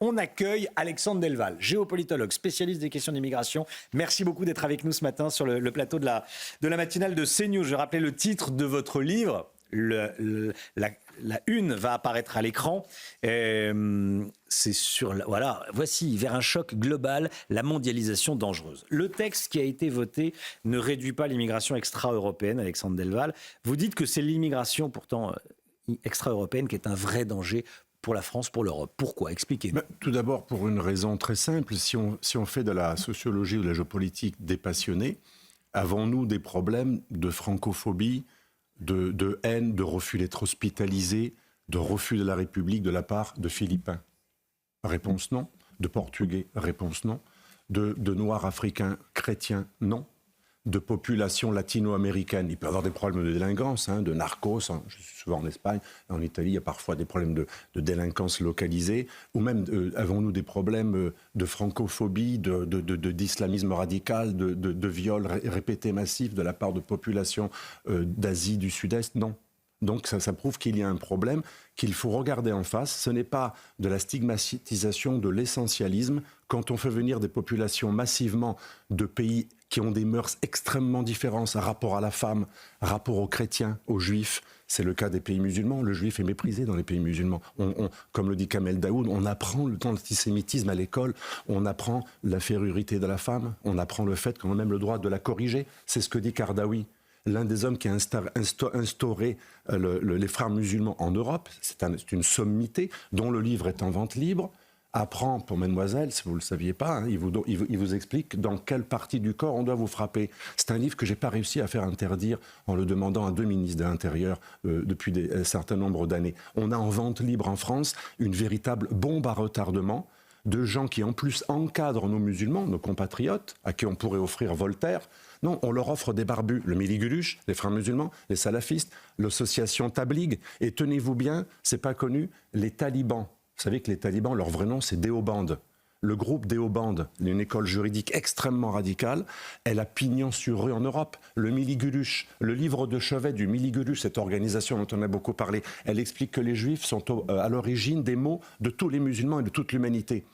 On accueille Alexandre Delval, géopolitologue, spécialiste des questions d'immigration. Merci beaucoup d'être avec nous ce matin sur le plateau de la matinale de CNews. Je rappelais le titre de votre livre. La une va apparaître à l'écran. C'est sur voilà. Voici vers un choc global, la mondialisation dangereuse. Le texte qui a été voté ne réduit pas l'immigration extra-européenne. Alexandre Delval, vous dites que c'est l'immigration pourtant extra-européenne qui est un vrai danger pour la France, pour l'Europe. Pourquoi? Expliquez-nous. Tout d'abord, pour une raison très simple. Si on fait de la sociologie ou de la géopolitique dépassionnée, avons-nous des problèmes de francophobie, de haine, de refus d'être hospitalisé, de refus de la République de la part de Philippins? Réponse non. De Portugais? Réponse non. De Noirs africains chrétiens? Non. De population latino-américaine, il peut y avoir des problèmes de délinquance, de narcos, je suis souvent en Espagne, en Italie, il y a parfois des problèmes de délinquance localisée, ou même avons-nous des problèmes de francophobie, d'islamisme radical, de viols répétés massifs de la part de populations d'Asie du Sud-Est? Non. Donc ça prouve qu'il y a un problème qu'il faut regarder en face. Ce n'est pas de la stigmatisation, de l'essentialisme. Quand on fait venir des populations massivement de pays qui ont des mœurs extrêmement différentes, rapport à la femme, rapport aux chrétiens, aux juifs, c'est le cas des pays musulmans. Le juif est méprisé dans les pays musulmans. Comme le dit Kamel Daoud, on apprend l'antisémitisme à l'école, on apprend l'infériorité de la femme, on apprend le fait qu'on a même le droit de la corriger. C'est ce que dit Kardawi. L'un des hommes qui a instauré les frères musulmans en Europe, c'est une sommité dont le livre est en vente libre, apprend pour mademoiselle, si vous ne le saviez pas, il vous explique dans quelle partie du corps on doit vous frapper. C'est un livre que je n'ai pas réussi à faire interdire en le demandant à 2 ministres de l'Intérieur depuis un certain nombre d'années. On a en vente libre en France une véritable bombe à retardement de gens qui en plus encadrent nos musulmans, nos compatriotes, à qui on pourrait offrir Voltaire. Non, on leur offre des barbus, le Miligulush, les frères musulmans, les salafistes, l'association Tabligh, et tenez-vous bien, c'est pas connu, les talibans. Vous savez que les talibans, leur vrai nom, c'est Déoband. Le groupe Déoband, une école juridique extrêmement radicale, elle a pignon sur rue en Europe. Le Miligulush, le livre de chevet du Miligulush, cette organisation dont on a beaucoup parlé, elle explique que les juifs sont à l'origine des maux de tous les musulmans et de toute l'humanité.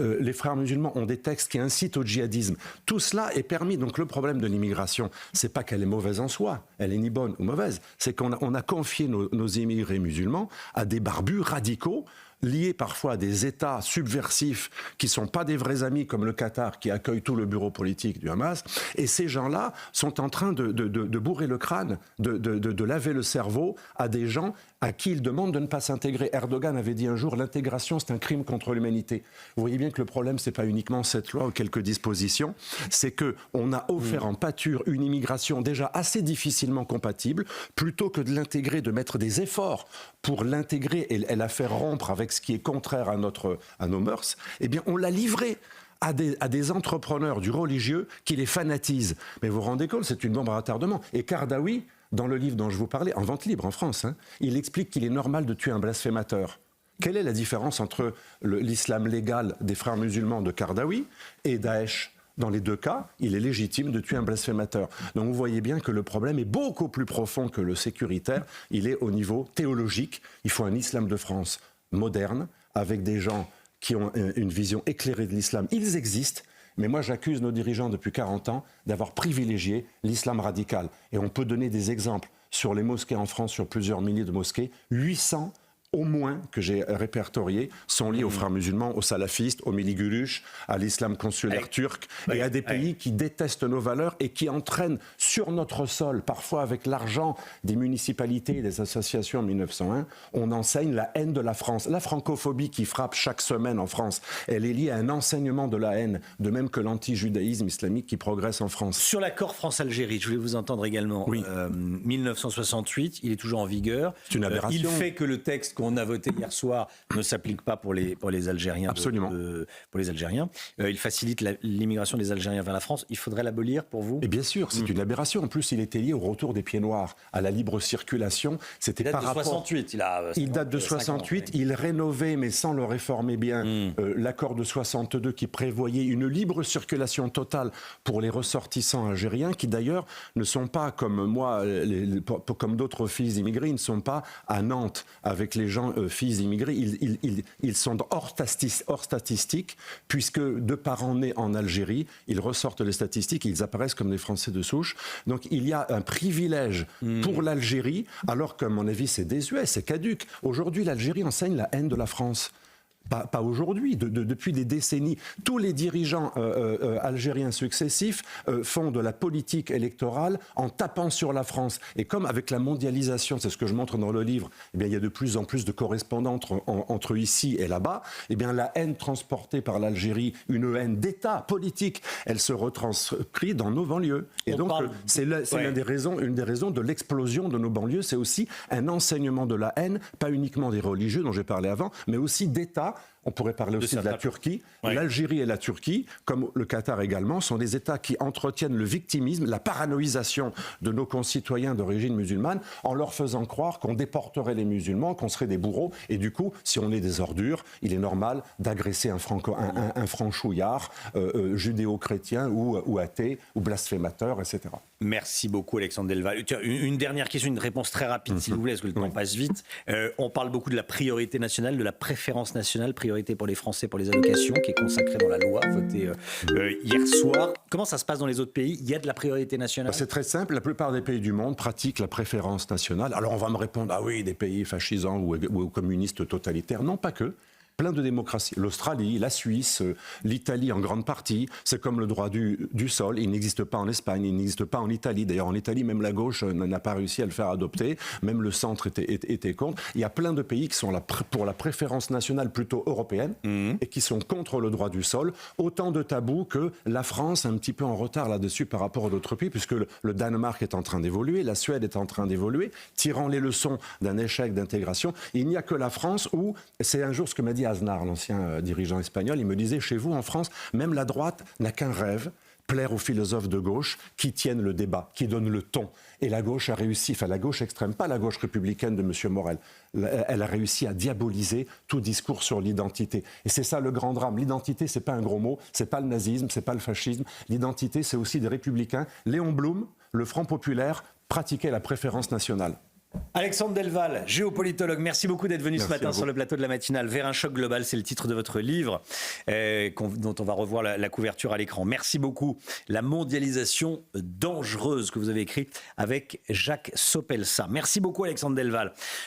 Les frères musulmans ont des textes qui incitent au djihadisme. Tout cela est permis. Donc le problème de l'immigration, c'est pas qu'elle est mauvaise en soi, elle est ni bonne ou mauvaise, c'est qu'on a confié nos immigrés musulmans à des barbus radicaux, liés parfois à des États subversifs qui ne sont pas des vrais amis, comme le Qatar, qui accueille tout le bureau politique du Hamas. Et ces gens-là sont en train de bourrer le crâne, de laver le cerveau à des gens à qui ils demandent de ne pas s'intégrer. Erdogan avait dit un jour, l'intégration, c'est un crime contre l'humanité. Vous voyez bien que le problème, ce n'est pas uniquement cette loi ou quelques dispositions, c'est qu'on a offert en pâture une immigration déjà assez difficilement compatible, plutôt que de l'intégrer, de mettre des efforts pour l'intégrer et la faire rompre avec ce qui est contraire à nos mœurs, eh bien on l'a livré à des entrepreneurs du religieux qui les fanatisent. Mais vous vous rendez compte, c'est une bombe à retardement. Et Kardawi, dans le livre dont je vous parlais, en vente libre en France, il explique qu'il est normal de tuer un blasphémateur. Quelle est la différence entre l'islam légal des frères musulmans de Kardawi et Daesh ? Dans les deux cas, il est légitime de tuer un blasphémateur. Donc vous voyez bien que le problème est beaucoup plus profond que le sécuritaire. Il est au niveau théologique. Il faut un islam de France moderne, avec des gens qui ont une vision éclairée de l'islam. Ils existent. Mais moi, j'accuse nos dirigeants depuis 40 ans d'avoir privilégié l'islam radical. Et on peut donner des exemples sur les mosquées en France, sur plusieurs milliers de mosquées. 800 au moins, que j'ai répertoriés, sont liés aux frères musulmans, aux salafistes, aux Miligulush, à l'islam consulaire turc, et à des pays qui détestent nos valeurs et qui entraînent sur notre sol, parfois avec l'argent des municipalités et des associations en 1901, on enseigne la haine de la France. La francophobie qui frappe chaque semaine en France, elle est liée à un enseignement de la haine, de même que l'anti-judaïsme islamique qui progresse en France. Sur l'accord France-Algérie, je voulais vous entendre également. Oui. 1968, il est toujours en vigueur. C'est une aberration. Il fait que le texte qu'on a voté hier soir ne s'applique pas pour les Algériens. Absolument. Pour les Algériens. Il facilite l'immigration des Algériens vers la France. Il faudrait l'abolir pour vous ? Et bien sûr, c'est une aberration. En plus, il était lié au retour des pieds noirs, à la libre circulation. C'était par rapport... 68. Il date de 68. Il rénovait, mais sans le réformer bien, l'accord de 62 qui prévoyait une libre circulation totale pour les ressortissants algériens, qui d'ailleurs ne sont pas comme moi, comme d'autres fils d'immigrés, ils ne sont pas à Nantes avec les gens fils immigrés, ils sont hors statistique, puisque de parents nés en Algérie, ils ressortent les statistiques, ils apparaissent comme des Français de souche. Donc il y a un privilège pour l'Algérie, alors qu'à mon avis c'est désuet, c'est caduc. Aujourd'hui, l'Algérie enseigne la haine de la France. Pas aujourd'hui, depuis des décennies. Tous les dirigeants algériens successifs font de la politique électorale en tapant sur la France. Et comme avec la mondialisation, c'est ce que je montre dans le livre, eh bien, il y a de plus en plus de correspondants entre ici et là-bas, eh bien, la haine transportée par l'Algérie, une haine d'État politique, elle se retranscrit dans nos banlieues. Et donc, c'est une des raisons de l'explosion de nos banlieues. C'est aussi un enseignement de la haine, pas uniquement des religieux dont j'ai parlé avant, mais aussi d'États. On pourrait parler aussi de la Turquie. Ouais. L'Algérie et la Turquie, comme le Qatar également, sont des États qui entretiennent le victimisme, la paranoïsation de nos concitoyens d'origine musulmane en leur faisant croire qu'on déporterait les musulmans, qu'on serait des bourreaux. Et du coup, si on est des ordures, il est normal d'agresser un franchouillard judéo-chrétien ou athée ou blasphémateur, etc. Merci beaucoup Alexandre Delval. Une dernière question, une réponse très rapide s'il vous plaît, parce que le temps passe vite. On parle beaucoup de la priorité nationale, de la préférence nationale, priorité pour les Français pour les allocations, qui est consacrée dans la loi votée hier soir. Comment ça se passe dans les autres pays? Il y a de la priorité nationale? C'est très simple, la plupart des pays du monde pratiquent la préférence nationale. Alors on va me répondre, ah oui, des pays fascisants ou communistes totalitaires. Non, pas que. Plein de démocraties. L'Australie, la Suisse, l'Italie en grande partie. C'est comme le droit du sol. Il n'existe pas en Espagne, il n'existe pas en Italie. D'ailleurs, en Italie, même la gauche n'a pas réussi à le faire adopter. Même le centre était contre. Il y a plein de pays qui sont pour la préférence nationale plutôt européenne et qui sont contre le droit du sol. Autant de tabous que la France, un petit peu en retard là-dessus par rapport à d'autres pays, puisque le Danemark est en train d'évoluer, la Suède est en train d'évoluer, tirant les leçons d'un échec d'intégration. Il n'y a que la France où, c'est un jour ce que m'a dit Aznar, l'ancien dirigeant espagnol, il me disait, chez vous en France, même la droite n'a qu'un rêve, plaire aux philosophes de gauche qui tiennent le débat, qui donnent le ton. Et la gauche a réussi, enfin la gauche extrême, pas la gauche républicaine de M. Morel, elle a réussi à diaboliser tout discours sur l'identité. Et c'est ça le grand drame. L'identité, c'est pas un gros mot, c'est pas le nazisme, c'est pas le fascisme. L'identité, c'est aussi des républicains. Léon Blum, le Front populaire, pratiquait la préférence nationale. Alexandre Delval, géopolitologue, merci beaucoup d'être venu ce matin sur le plateau de la matinale. Vers un choc global, c'est le titre de votre livre, dont on va revoir la couverture à l'écran. Merci beaucoup. La mondialisation dangereuse que vous avez écrit avec Jacques Sopelsa. Merci beaucoup Alexandre Delval.